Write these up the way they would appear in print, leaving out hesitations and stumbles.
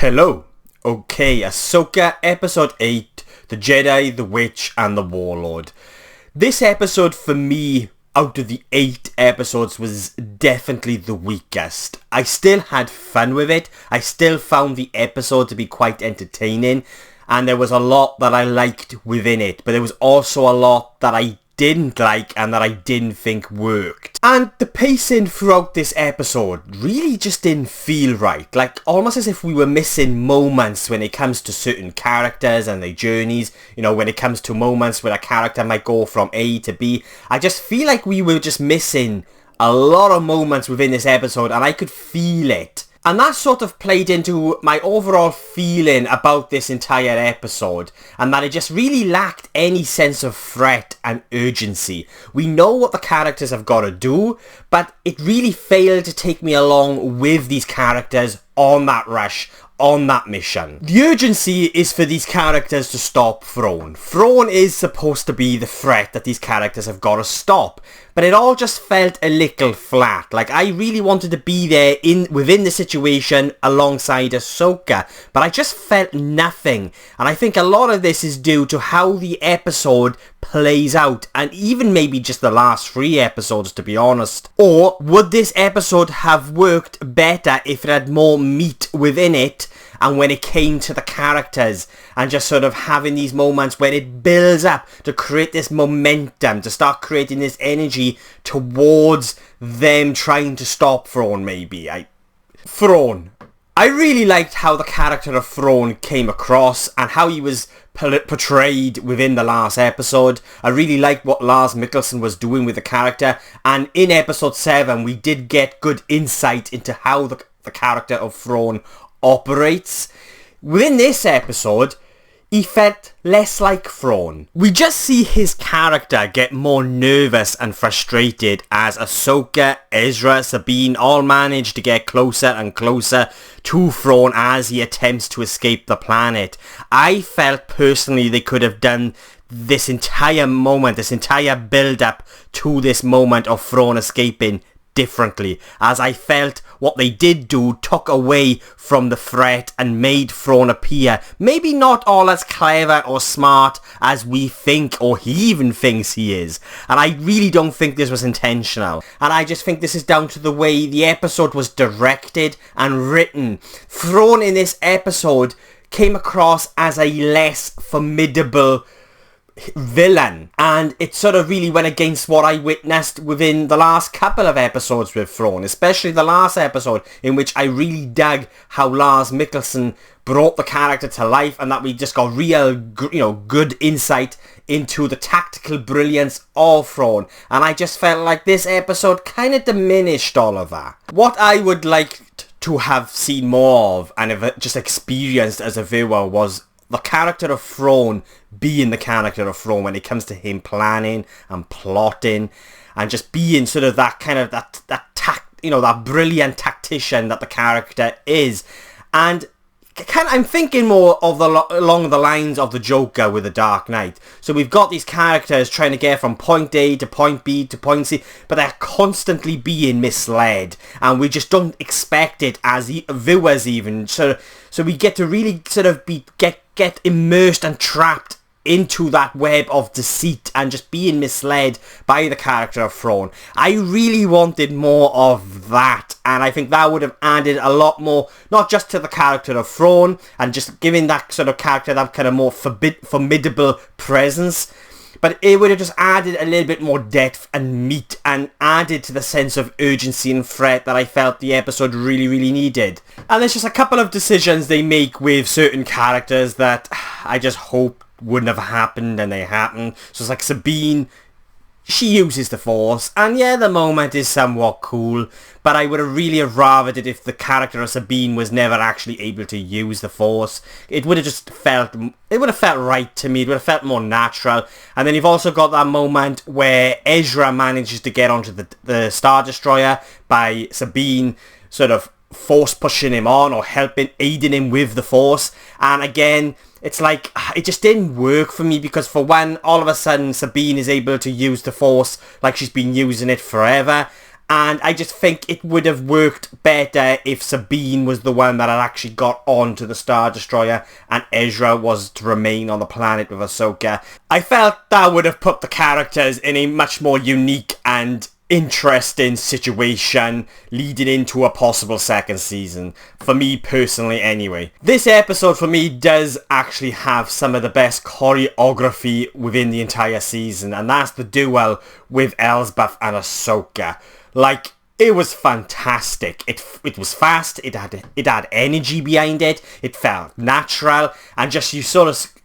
Hello. Okay, Ahsoka Episode 8, The Jedi, the Witch, and the Warlord. This episode for me, out of the 8 episodes, was definitely the weakest. I still had fun with it. I still found the episode to be quite entertaining. And there was a lot that I liked within it. But there was also a lot that I didn't like and that I didn't think worked. And the pacing throughout this episode really just didn't feel right. Like, almost as if we were missing moments when it comes to certain characters and their journeys. You know, when it comes to moments where a character might go from A to B. I just feel like we were just missing a lot of moments within this episode, and I could feel it. And that sort of played into my overall feeling about this entire episode, and that it just really lacked any sense of threat and urgency. We know what the characters have got to do, but it really failed to take me along with these characters on that rush, on that mission. The urgency is for these characters to stop Thrawn. Thrawn is supposed to be the threat that these characters have got to stop. But it all just felt a little flat. Like, I really wanted to be there within the situation alongside Ahsoka, but I just felt nothing. And I think a lot of this is due to how the episode plays out, and even maybe just the last 3 episodes, to be honest. Or would this episode have worked better if it had more meat within it, and when it came to the characters, and just sort of having these moments where it builds up to create this momentum, to start creating this energy towards them trying to stop Thrawn, maybe. Thrawn. I really liked how the character of Thrawn came across and how he was portrayed within the last episode. I really liked what Lars Mikkelsen was doing with the character, and in episode 7 we did get good insight into how the character of Thrawn operates. Within this episode, he felt less like Thrawn. We just see his character get more nervous and frustrated as Ahsoka, Ezra, Sabine all manage to get closer and closer to Thrawn as he attempts to escape the planet. I felt personally they could have done this entire moment, this entire build-up to this moment of Thrawn escaping differently, as I felt what they did do took away from the threat and made Thrawn appear maybe not all as clever or smart as we think, or he even thinks he is. And I really don't think this was intentional, and I just think this is down to the way the episode was directed and written. Thrawn in this episode came across as a less formidable villain, and it sort of really went against what I witnessed within the last couple of episodes with Thrawn, especially the last episode, in which I really dug how Lars Mikkelsen brought the character to life, and that we just got real, good insight into the tactical brilliance of Thrawn. And I just felt like this episode kind of diminished all of that. What I would like to have seen more of, and have just experienced as a viewer, was the character of Thrawn being the character of Thrawn when it comes to him planning and plotting and just being sort of that kind of that brilliant tactician that the character is. And I'm thinking more of along the lines of the Joker with the Dark Knight. So we've got these characters trying to get from point A to point B to point C, but they're constantly being misled, and we just don't expect it as viewers even. So we get to really sort of get immersed and trapped into that web of deceit and just being misled by the character of Thrawn. I really wanted more of that, and I think that would have added a lot more, not just to the character of Thrawn and just giving that sort of character that kind of more formidable presence, but it would have just added a little bit more depth and meat and added to the sense of urgency and threat that I felt the episode really, really needed. And there's just a couple of decisions they make with certain characters that I just hope wouldn't have happened, and they happen. So it's like Sabine, she uses the Force, and yeah, the moment is somewhat cool, but I would have really rathered it if the character of Sabine was never actually able to use the Force. It would have felt right to me. It would have felt more natural. And then you've also got that moment where Ezra manages to get onto the Star Destroyer by Sabine sort of Force pushing him on or aiding him with the Force. And again, it's like, it just didn't work for me, because for one, all of a sudden Sabine is able to use the Force like she's been using it forever, And I just think it would have worked better if Sabine was the one that had actually got onto the Star Destroyer and Ezra was to remain on the planet with Ahsoka. I felt that would have put the characters in a much more unique and interesting situation leading into a possible second season, for me personally anyway. This episode for me does actually have some of the best choreography within the entire season, and that's the duel with Elsbeth and Ahsoka. Like, it was fantastic. It was fast, it had energy behind it, it felt natural, and just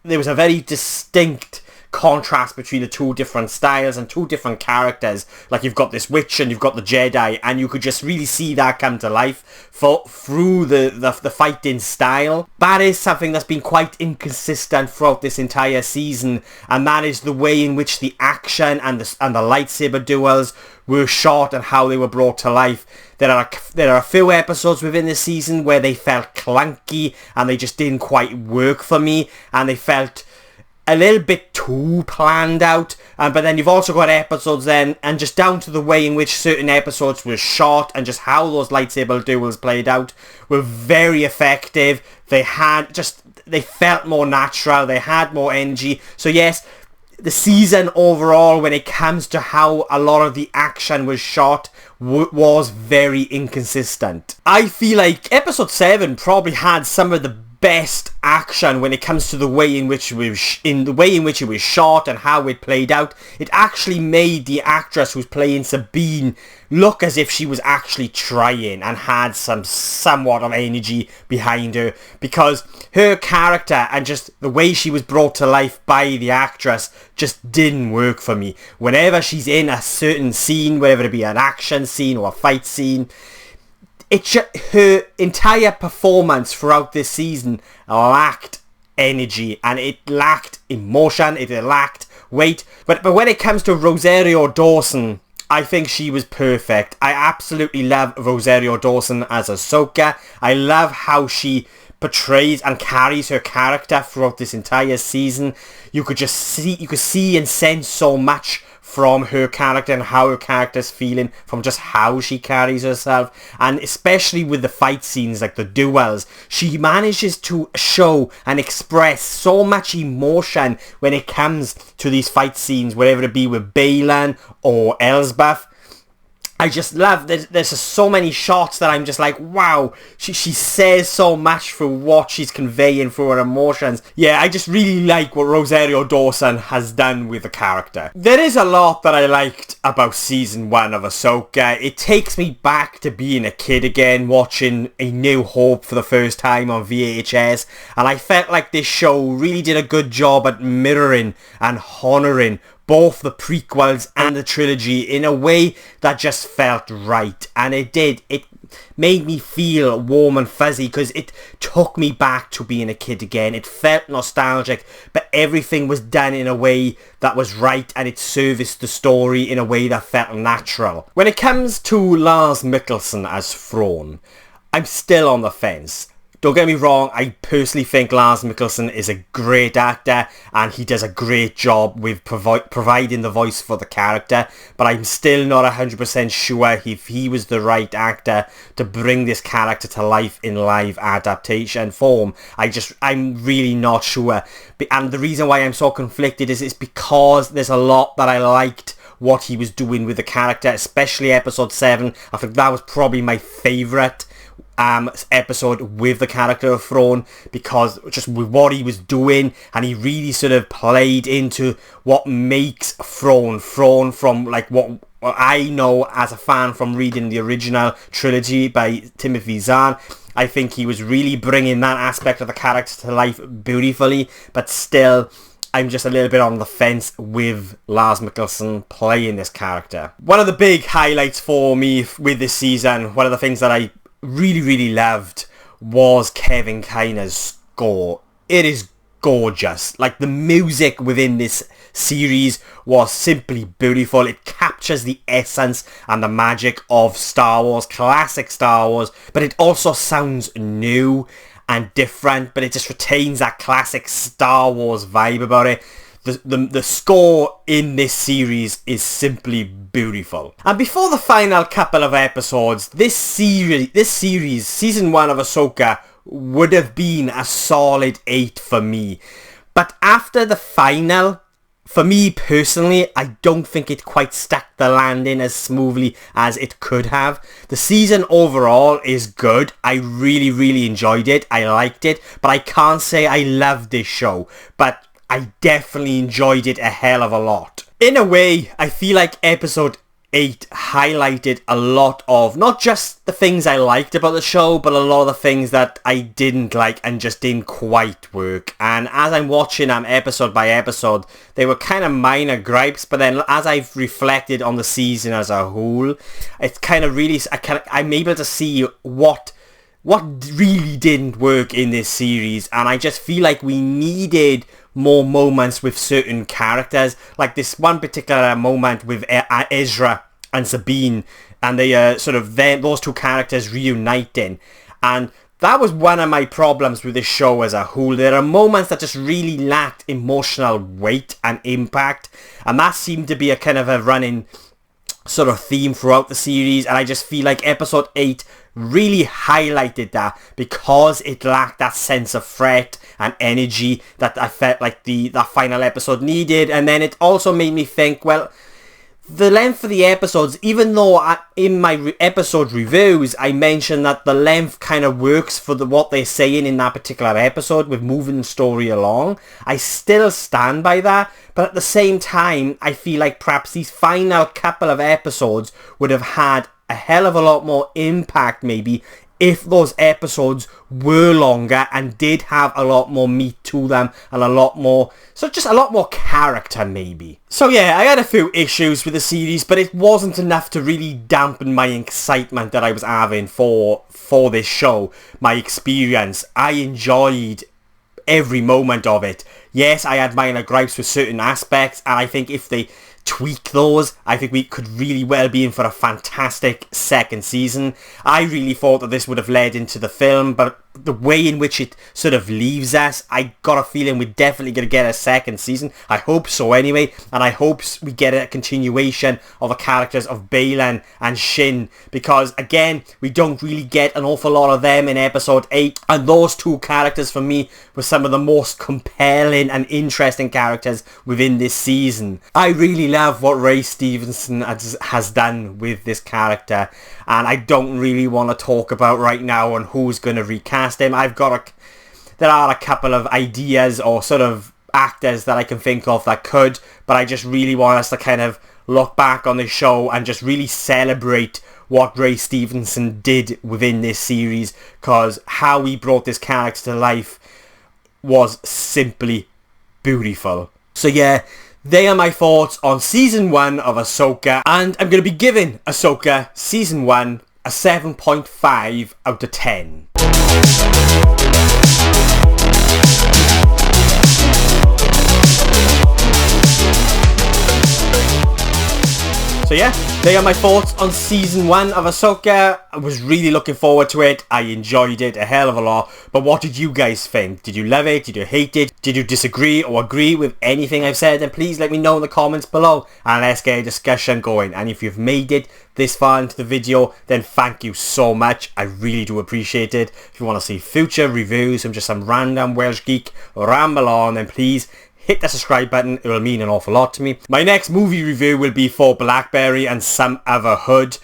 there was a very distinct contrast between the two different styles and two different characters. Like, you've got this witch and you've got the Jedi, and you could just really see that come to life through the fighting style. That is something that's been quite inconsistent throughout this entire season, and that is the way in which the action and the lightsaber duels were shot and how they were brought to life. There are a few episodes within this season where they felt clunky and they just didn't quite work for me, and they felt a little bit too planned out, but then you've also got episodes then, and just down to the way in which certain episodes were shot and just how those lightsaber duels played out were very effective. They felt more natural, they had more energy. So yes, the season overall, when it comes to how a lot of the action was shot, was very inconsistent. I feel like episode 7 probably had some of the best action when it comes to the way in which it was shot and how it played out. It actually made the actress who's playing Sabine look as if she was actually trying and had somewhat of energy behind her, because her character and just the way she was brought to life by the actress just didn't work for me. Whenever she's in a certain scene, whether it be an action scene or a fight scene, her entire performance throughout this season lacked energy, and it lacked emotion, it lacked weight. But when it comes to Rosario Dawson, I think she was perfect. I absolutely love Rosario Dawson as Ahsoka. I love how she portrays and carries her character throughout this entire season. You could see and sense so much from her character and how her character's feeling from just how she carries herself, and especially with the fight scenes like the duels, she manages to show and express so much emotion when it comes to these fight scenes, whether it be with Baylan or Elsbeth. I just love, there's just so many shots that I'm just like, wow, she says so much for what she's conveying through her emotions. Yeah, I just really like what Rosario Dawson has done with the character. There is a lot that I liked about season 1 of Ahsoka. It takes me back to being a kid again, watching A New Hope for the first time on VHS, and I felt like this show really did a good job at mirroring and honouring both the prequels and the trilogy in a way that just felt right. And it did. It made me feel warm and fuzzy because it took me back to being a kid again. It felt nostalgic, but everything was done in a way that was right, and it serviced the story in a way that felt natural. When it comes to Lars Mikkelsen as Thrawn, I'm still on the fence. Don't get me wrong, I personally think Lars Mikkelsen is a great actor and he does a great job with providing the voice for the character, but I'm still not 100% sure if he was the right actor to bring this character to life in live adaptation form. I'm really not sure. And the reason why I'm so conflicted is it's because there's a lot that I liked what he was doing with the character, especially episode 7. I think that was probably my favourite episode with the character of Thrawn, because just with what he was doing, and he really sort of played into what makes Thrawn from like what I know as a fan from reading the original trilogy by Timothy Zahn. I think he was really bringing that aspect of the character to life beautifully, but still I'm just a little bit on the fence with Lars Mikkelsen playing this character. One of the big highlights for me with this season, one of the things that I really loved, was Kevin Kiner's score. It is gorgeous. Like, the music within this series was simply beautiful. It captures the essence and the magic of Star Wars, classic Star Wars, but it also sounds new and different, but it just retains that classic Star Wars vibe about it. the score in this series is simply beautiful. And before the final couple of episodes, this series, season 1 of Ahsoka, would have been a solid 8 for me. But after the final, for me personally, I don't think it quite stuck the landing as smoothly as it could have. The season overall is good. I really, really enjoyed it. I liked it. But I can't say I loved this show. But I definitely enjoyed it a hell of a lot. In a way, I feel like episode 8 highlighted a lot of not just the things I liked about the show, but a lot of the things that I didn't like and just didn't quite work. And as I'm watching them episode by episode, they were kind of minor gripes, but then as I've reflected on the season as a whole, it's kind of really, I'm able to see what really didn't work in this series. And I just feel like we needed more moments with certain characters, like this one particular moment with Ezra and Sabine, and they those two characters reuniting, and that was one of my problems with this show as a whole. There are moments that just really lacked emotional weight and impact, and that seemed to be a kind of a running sort of theme throughout the series, and I just feel like episode 8 really highlighted that because it lacked that sense of threat and energy that I felt like that final episode needed. And then it also made me think, well, the length of the episodes, even though in my episode reviews I mentioned that the length kind of works for what they're saying in that particular episode with moving the story along, I still stand by that. But at the same time, I feel like perhaps these final couple of episodes would have had a hell of a lot more impact maybe if those episodes were longer and did have a lot more meat to them and a lot more character maybe. So yeah, I had a few issues with the series, but it wasn't enough to really dampen my excitement that I was having for this show, my experience. I enjoyed every moment of it. Yes, I had minor gripes with certain aspects, and I think if they tweak those, I think we could really well be in for a fantastic second season. I really thought that this would have led into the film, but the way in which it sort of leaves us, I got a feeling we're definitely going to get a second season. I hope so anyway, and I hope we get a continuation of the characters of Baylan and Shin, because again, we don't really get an awful lot of them in episode 8, and those two characters for me were some of the most compelling and interesting characters within this season. I really love what Ray Stevenson has done with this character, and I don't really want to talk about right now on who's going to recast him. There are a couple of ideas or sort of actors that I can think of that could, but I just really want us to kind of look back on this show and just really celebrate what Ray Stevenson did within this series, because how he brought this character to life was simply beautiful. So yeah, they are my thoughts on season 1 of Ahsoka, and I'm going to be giving Ahsoka season 1 a 7.5 out of 10. So yeah, they are my thoughts on season 1 of Ahsoka. I was really looking forward to it. I enjoyed it a hell of a lot. But what did you guys think? Did you love it? Did you hate it? Did you disagree or agree with anything I've said? Then please let me know in the comments below, and let's get a discussion going. And if you've made it this far into the video, then thank you so much. I really do appreciate it. If you want to see future reviews from just some random Welsh geek ramble on, then please hit the subscribe button. It will mean an awful lot to me. My next movie review will be for Blackberry and Some Other Hood.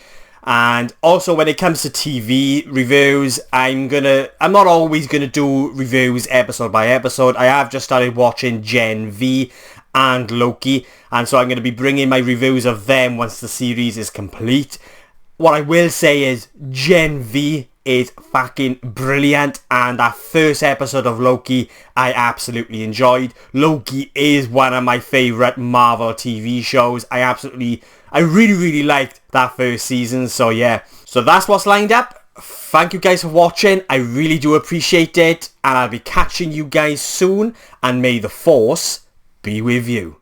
And also when it comes to TV reviews, I'm not always gonna do reviews episode by episode. I have just started watching Gen V and Loki, and so I'm going to be bringing my reviews of them once the series is complete. What I will say is Gen V is fucking brilliant, and that first episode of Loki I absolutely enjoyed. Loki is one of my favourite Marvel TV shows. I really liked that first season, so yeah. So that's what's lined up. Thank you guys for watching. I really do appreciate it, and I'll be catching you guys soon, and may the Force be with you.